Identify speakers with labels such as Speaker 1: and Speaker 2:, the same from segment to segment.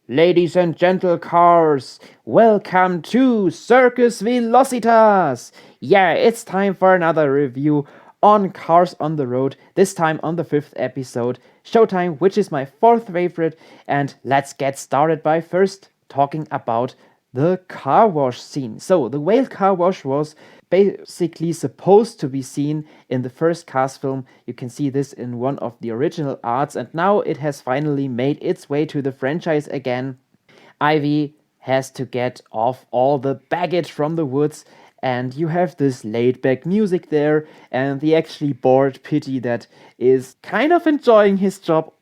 Speaker 1: Ladies and gentle cars, welcome to Circus Velocitas! Yeah, it's time for another review on Cars on the Road, this time on the 5th episode, Showtime, which is my 4th favorite, and let's get started by first talking about the car wash scene. So, the whale car wash was basically supposed to be seen in the first Cars film. You can see this in one of the original arts, and now it has finally made its way to the franchise again. Ivy has to get off all the baggage from the woods, and you have this laid back music there, and the actually bored Pitty that is kind of enjoying his job,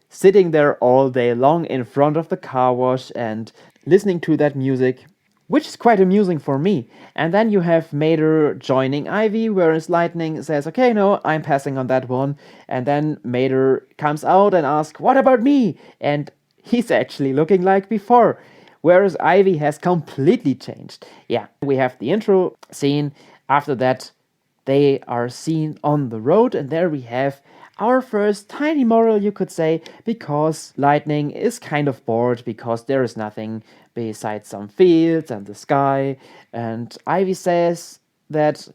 Speaker 1: sitting there all day long in front of the car wash and listening to that music, which is quite amusing for me. And then you have Mater joining Ivy, whereas Lightning says, okay, no, I'm passing on that one. And then Mater comes out and asks, what about me? And he's actually looking like before, whereas Ivy has completely changed. Yeah, we have the intro scene. After that, they are seen on the road, and there we have our first tiny moral, you could say, because Lightning is kind of bored because there is nothing besides some fields and the sky. And Ivy says that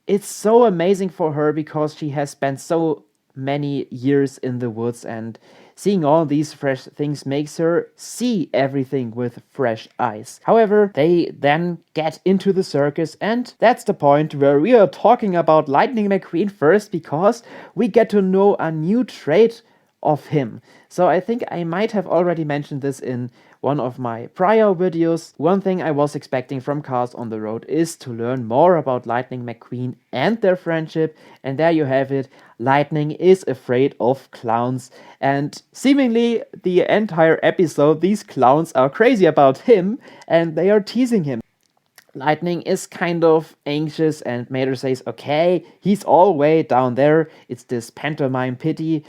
Speaker 1: it's so amazing for her because she has spent so many years in the woods, and seeing all these fresh things makes her see everything with fresh eyes. However, they then get into the circus, and that's the point where we are talking about Lightning McQueen first, because we get to know a new trait of him. So I think I might have already mentioned this in one of my prior videos. One thing I was expecting from Cars on the Road is to learn more about Lightning McQueen and their friendship, and there you have it. Lightning is afraid of clowns, and seemingly the entire episode these clowns are crazy about him and they are teasing him. Lightning is kind of anxious, and Mater says, okay, he's all way down there. It's this pantomime Pitty.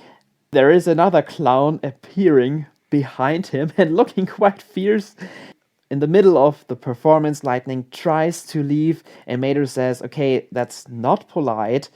Speaker 1: There is another clown appearing behind him and looking quite fierce. In the middle of the performance, Lightning tries to leave, and Mater says, okay, that's not polite.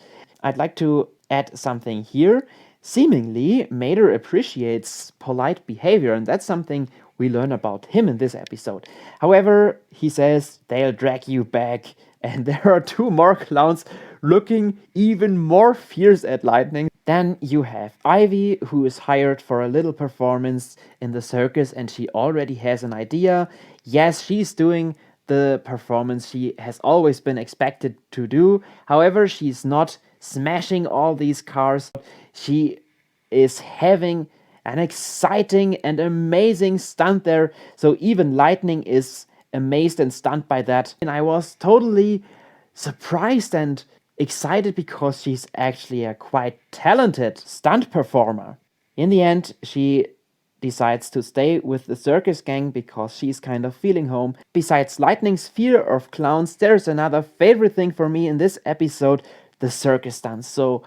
Speaker 1: I'd like to add something here. Seemingly, Mater appreciates polite behavior, and that's something we learn about him in this episode. However, he says, they'll drag you back, and there are two more clowns looking even more fierce at Lightning. Then you have Ivy, who is hired for a little performance in the circus, and she already has an idea. Yes, she's doing the performance she has always been expected to do. However, she's not smashing all these cars. She is having an exciting and amazing stunt there. So even Lightning is amazed and stunned by that. And I was totally surprised and excited because she's actually a quite talented stunt performer. In the end, she decides to stay with the circus gang because she's kind of feeling home. Besides Lightning's fear of clowns, there's another favorite thing for me in this episode, the circus stunts. So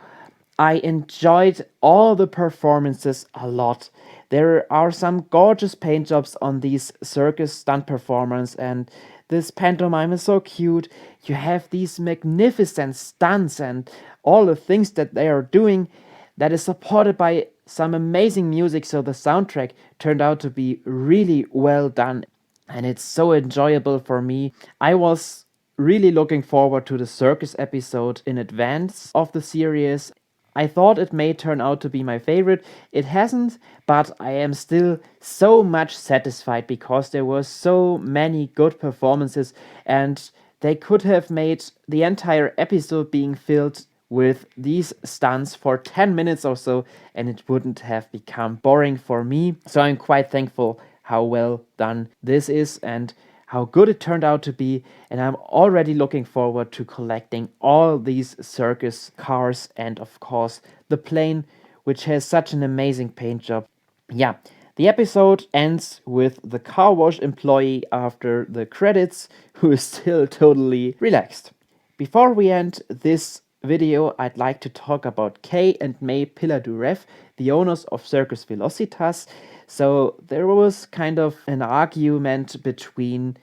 Speaker 1: I enjoyed all the performances a lot. There are some gorgeous paint jobs on these circus stunt performers, and this pantomime is so cute. You have these magnificent stunts and all the things that they are doing that is supported by some amazing music, so the soundtrack turned out to be really well done, and it's so enjoyable for me. I was really looking forward to the circus episode in advance of the series. I thought it may turn out to be my favorite. It hasn't, but I am still so much satisfied because there were so many good performances, and they could have made the entire episode being filled with these stunts for 10 minutes or so, and it wouldn't have become boring for me. So I'm quite thankful how well done this is and how good it turned out to be, and I'm already looking forward to collecting all these circus cars and of course the plane, which has such an amazing paint job. Yeah, the episode ends with the car wash employee after the credits, who is still totally relaxed. Before we end this video, I'd like to talk about Kay and May Piladurev, the owners of Circus Velocitas. So there was kind of an argument between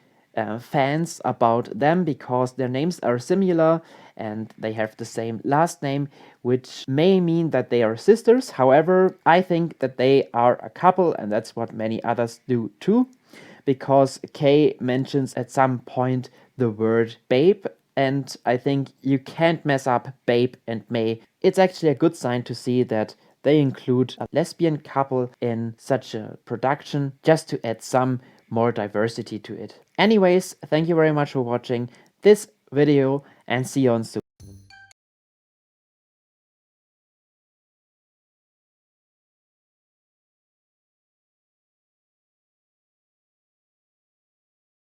Speaker 1: fans about them because their names are similar and they have the same last name, which may mean that they are sisters. However, I think that they are a couple, and that's what many others do too, because Kay mentions at some point the word babe, and I think you can't mess up Babe and May. It's actually a good sign to see that they include a lesbian couple in such a production just to add some more diversity to it. Anyways, thank you very much for watching this video and see you on soon.